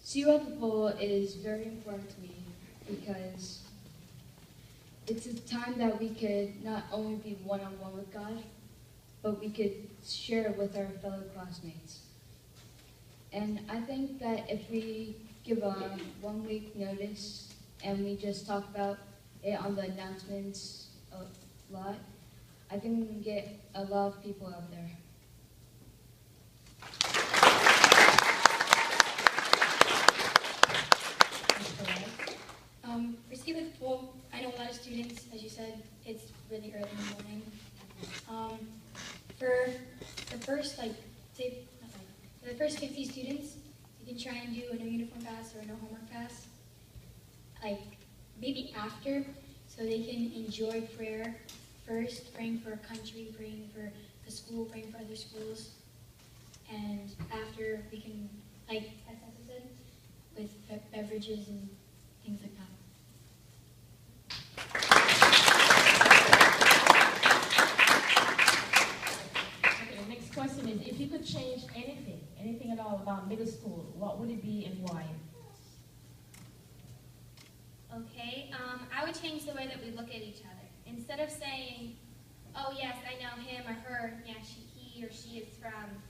See You at the Pole is very important to me because it's a time that we could not only be one-on-one with God, but we could share it with our fellow classmates. And I think that if we give a 1 week notice and we just talk about it on the announcements a lot, I think we can get a lot of people out there. For See You at the Pole, I know a lot of students, as you said, it's really early in the morning. For the first, for the first 50 students, you can try and do a no uniform pass or a no homework pass, maybe after, so they can enjoy prayer first, praying for a country, praying for the school, praying for other schools, and after we can, as Tessa said, with beverages and things like that. Okay, the next question is, if you could change anything at all about middle school, what would it be and why? Okay, I would change the way that we look at each other. Instead of saying, oh yes, I know him or her, yeah, he or she is from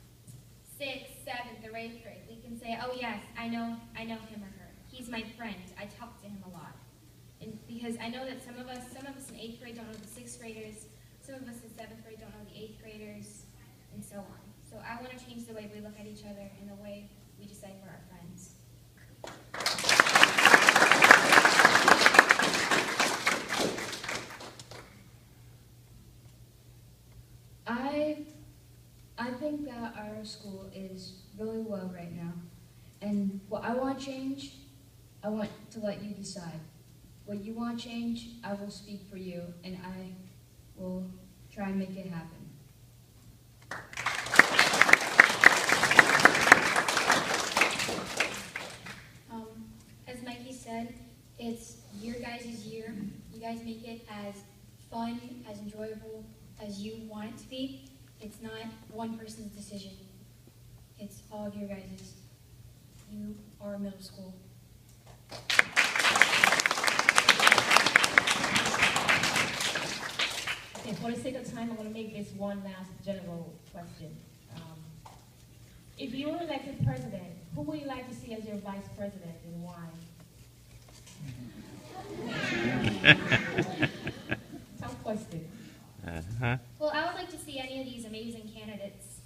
6th, 7th, or 8th grade. We can say, oh yes, I know him or her. He's my friend. I talk to him a lot. And because I know that some of us in 8th grade don't know the 6th graders, some of us in 7th grade don't know the 8th graders, and so on. So I want to change the way we look at each other and the way we decipher our friends. I think that our school is really well right now. And what I want to change, I want to let you decide. What you want to change, I will speak for you, and I will try and make it happen. As Mikey said, it's your guys' year. You guys make it as fun, as enjoyable as you want it to be. It's not one person's decision. It's all of your guys'. You are middle school. Okay, for the sake of time, I'm going to make this one last general question. If you were elected president, who would you like to see as your vice president and why? Tough question. Well, I would like to see any of these amazing candidates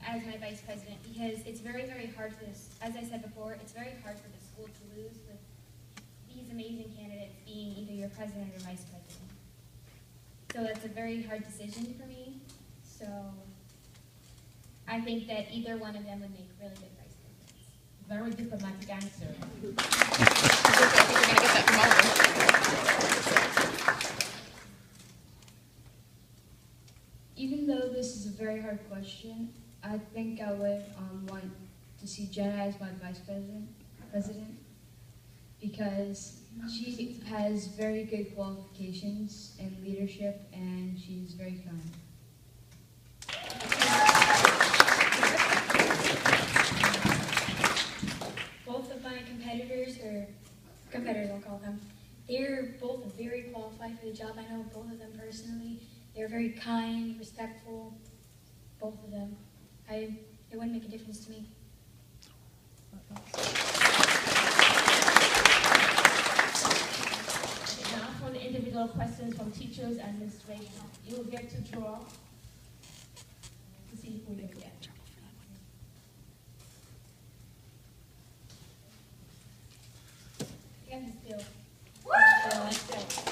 as my vice president because it's very, very hard for this. As I said before, it's very hard for the school to lose with these amazing candidates being either your president or vice president. So that's a very hard decision for me. So I think that either one of them would make really good vice presidents. Very diplomatic answer. Even though this is a very hard question, I think I would want to see Jenna as my vice president because she has very good qualifications in leadership and she's very kind. Both of my competitors I'll call them, they're both very qualified for the job. I know both of them personally. They're very kind, respectful, both of them. It wouldn't make a difference to me. Now for the individual questions from teachers and administration. You will get to draw to see who you get.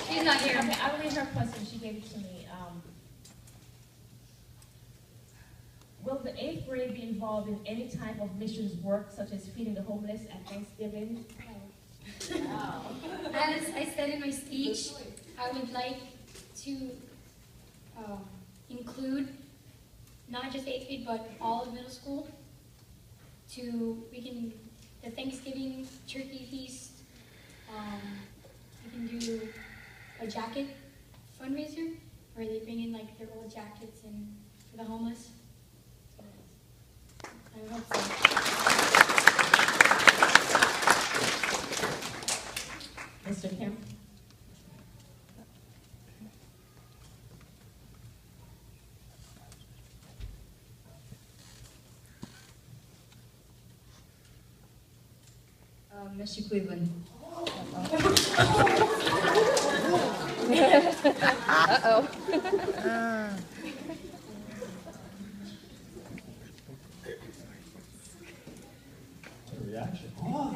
She's not here. Okay, I'll read her question. She gave it to me. Will the 8th grade be involved in any type of missions work, such as feeding the homeless at Thanksgiving? As I said in my speech, I would like to include not just 8th grade, but all of middle school. The Thanksgiving turkey feast. We can do a jacket fundraiser where they bring in their old jackets and for the homeless. I hope so. Mr. Cleveland. A reaction. Oh.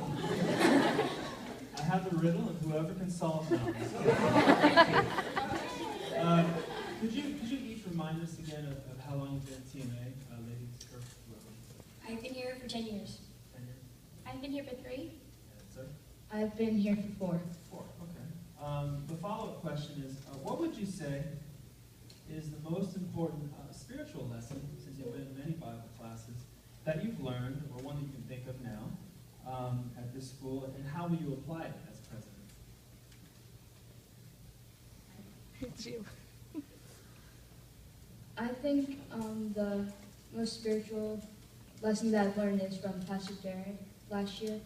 I have the riddle, and whoever can solve it. Could you each remind us again of how long you've been at TMA, ladies, or whoever? I've been here for 10 years. 10 years? I've been here for 3. Yeah, sir? I've been here for 4. 4, okay. The follow-up question is, what would you say is the most important spiritual lesson, since you've been in many Bible classes, that you've learned, or one that you can think of now, at this school, and how will you apply it as president? It's you. I think the most spiritual lesson that I've learned is from Pastor Derek last year,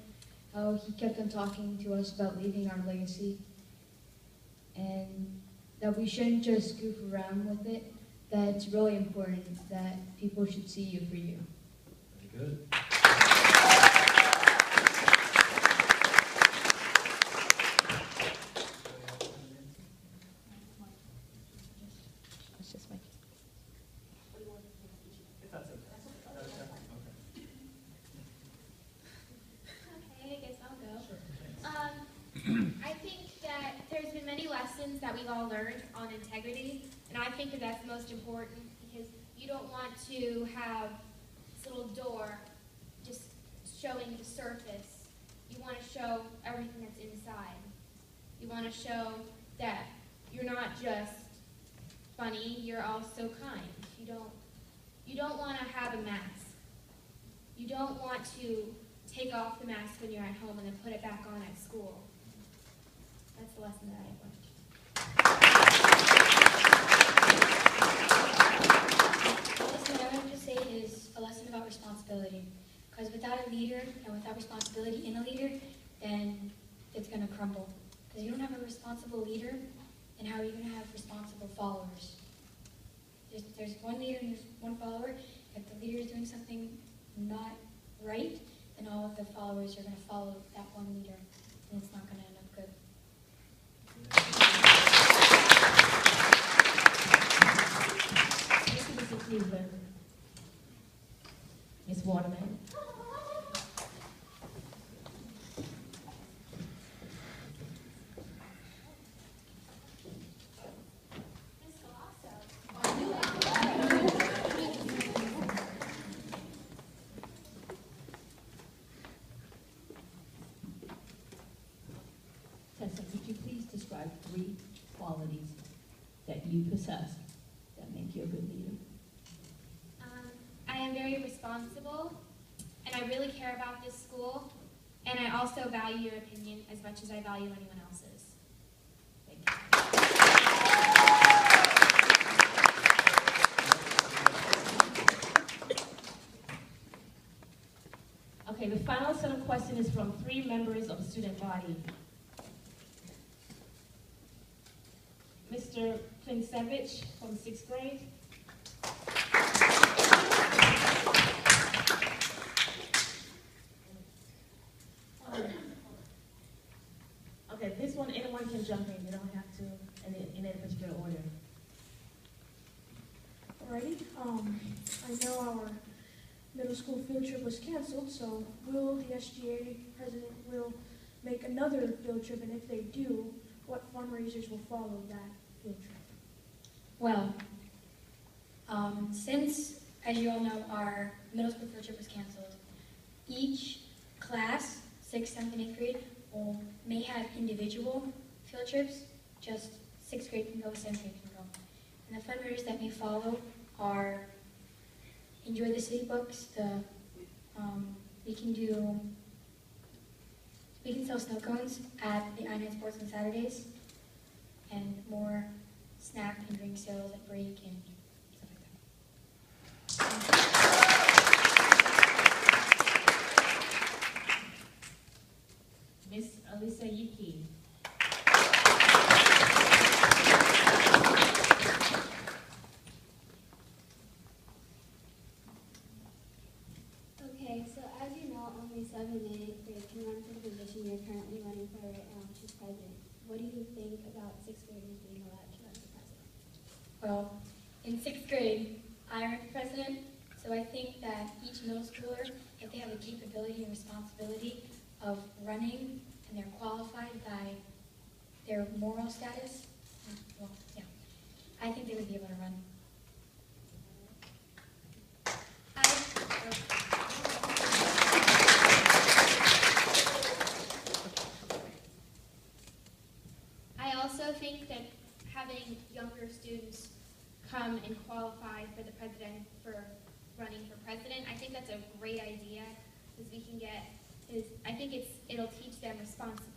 how he kept on talking to us about leaving our legacy, and that we shouldn't just goof around with it, that it's really important that people should see you for you. Very good. It's just Mikey. If that's okay. Okay, I guess I'll go. I think that there's been many lessons that we've all learned on integrity, and I think that that's most important because you don't want to have this little door just showing the surface. You want to show everything that's inside. You want to show that you're not just funny, you're also kind. You don't want to have a mask. You don't want to take off the mask when you're at home and then put it back on at school. That's the lesson that I learned. The lesson that I want to say is a lesson about responsibility. Because without a leader and without responsibility in a leader, then it's going to crumble. Because you don't have a responsible leader, then how are you going to have responsible followers? There's one leader and there's one follower. If the leader is doing something not right, then all of the followers are going to follow that one leader, and it's not going to end up good. Thank you, Mr. Cleveland. Ms. Waterman. Tessa, could you please describe 3 qualities that you possess that make you a good leader? I am very responsible, and I really care about this school, and I also value your opinion as much as I value anyone else's. Thank you. Okay, the final set of questions is from 3 members of the student body. Mr. Klinsevich from 6th grade. Okay, this one, anyone can jump in. You don't have to in any particular order. Alrighty, I know our middle school field trip was canceled, so will the SGA president will make another field trip, and if they do, what fundraisers will follow that field trip? Well, since, as you all know, our middle school field trip was canceled, each class, 6th, 7th, and 8th grade, may have individual field trips. Just 6th grade can go, 7th grade can go. And the fundraisers that may follow are Enjoy the City books. We can sell snow cones at the I-9 Sports on Saturdays, and more snack and drink sales at break and stuff like that. Miss Alyssa Yiki. Okay, so as you know, only 7th and 8th grade can run for the position you're currently running for right now, which is president. What do you think about 6th graders being allowed to run for president? Well, in 6th grade, I ran for president, so I think that each middle schooler, if they have the capability and responsibility of running and they're qualified by their moral status, well, yeah, I think they would be able to run. I also think that having younger students come and qualify for the president, for running for president, I think that's a great idea, because we can get, I think it'll teach them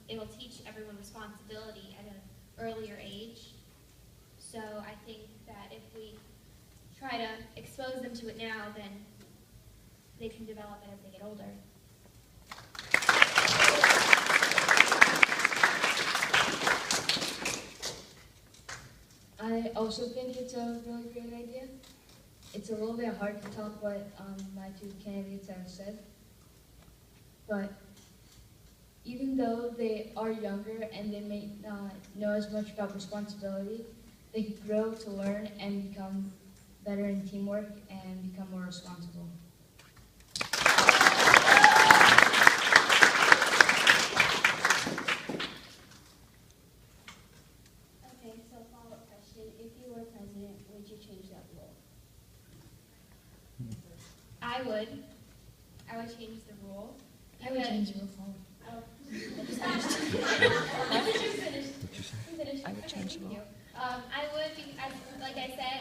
it'll teach everyone responsibility at an earlier age. So I think that if we try to expose them to it now, then they can develop it as they get older. I also think it's a really great idea. It's a little bit hard to top what my two candidates have said. But even though they are younger and they may not know as much about responsibility, they can grow to learn and become better in teamwork and become more responsible. Okay, so follow-up question. If you were president, would you change that rule? I would change the rule. I would change the rule. Oh. I would change the rule. I would, like I said,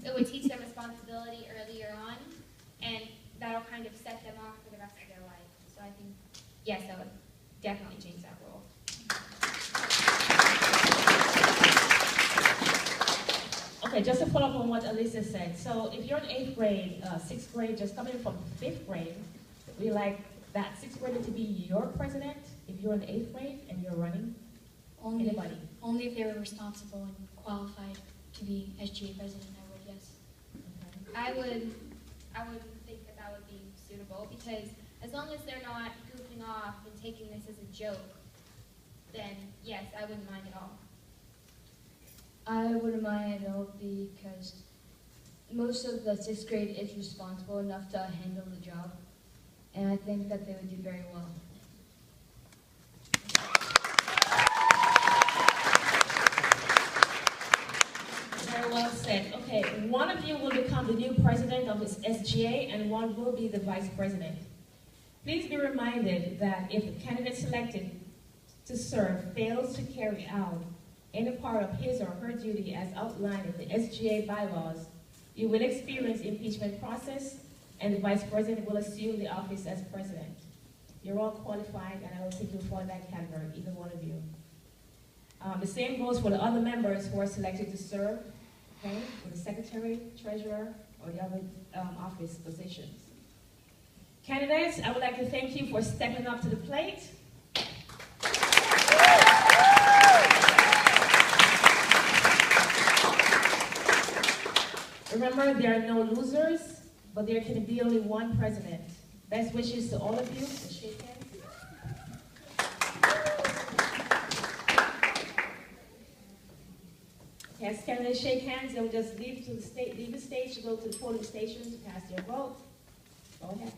it would teach them responsibility earlier on, and that'll kind of set them off for the rest of their life. So I think, yes, I would definitely change that rule. Okay, just to follow up on what Alyssa said. So if you're in 8th grade, 6th grade, just coming from 5th grade, we like that 6th grader to be your president if you're in 8th grade and you're running? Anybody? Only if they were responsible and qualified to be SGA president, I would, yes. Okay. I would think that would be suitable, because as long as they're not goofing off and taking this as a joke, then yes, I wouldn't mind at all. I wouldn't mind at all because most of the 6th grade is responsible enough to handle the job, and I think that they would do very well. Very well said. Okay, one of you will become the new president of this SGA and one will be the vice president. Please be reminded that if the candidate selected to serve fails to carry out any part of his or her duty as outlined in the SGA bylaws, you will experience impeachment process and the vice president will assume the office as president. You're all qualified and I will take you for that category, either one of you. The same goes for the other members who are selected to serve, okay, for the secretary, treasurer, or the other office positions. Candidates, I would like to thank you for stepping up to the plate. Remember, there are no losers, but there can be only one president. Best wishes to all of you. Let's shake hands. As candidates shake hands, they'll just leave the stage to go to the polling station to cast their vote. Go ahead.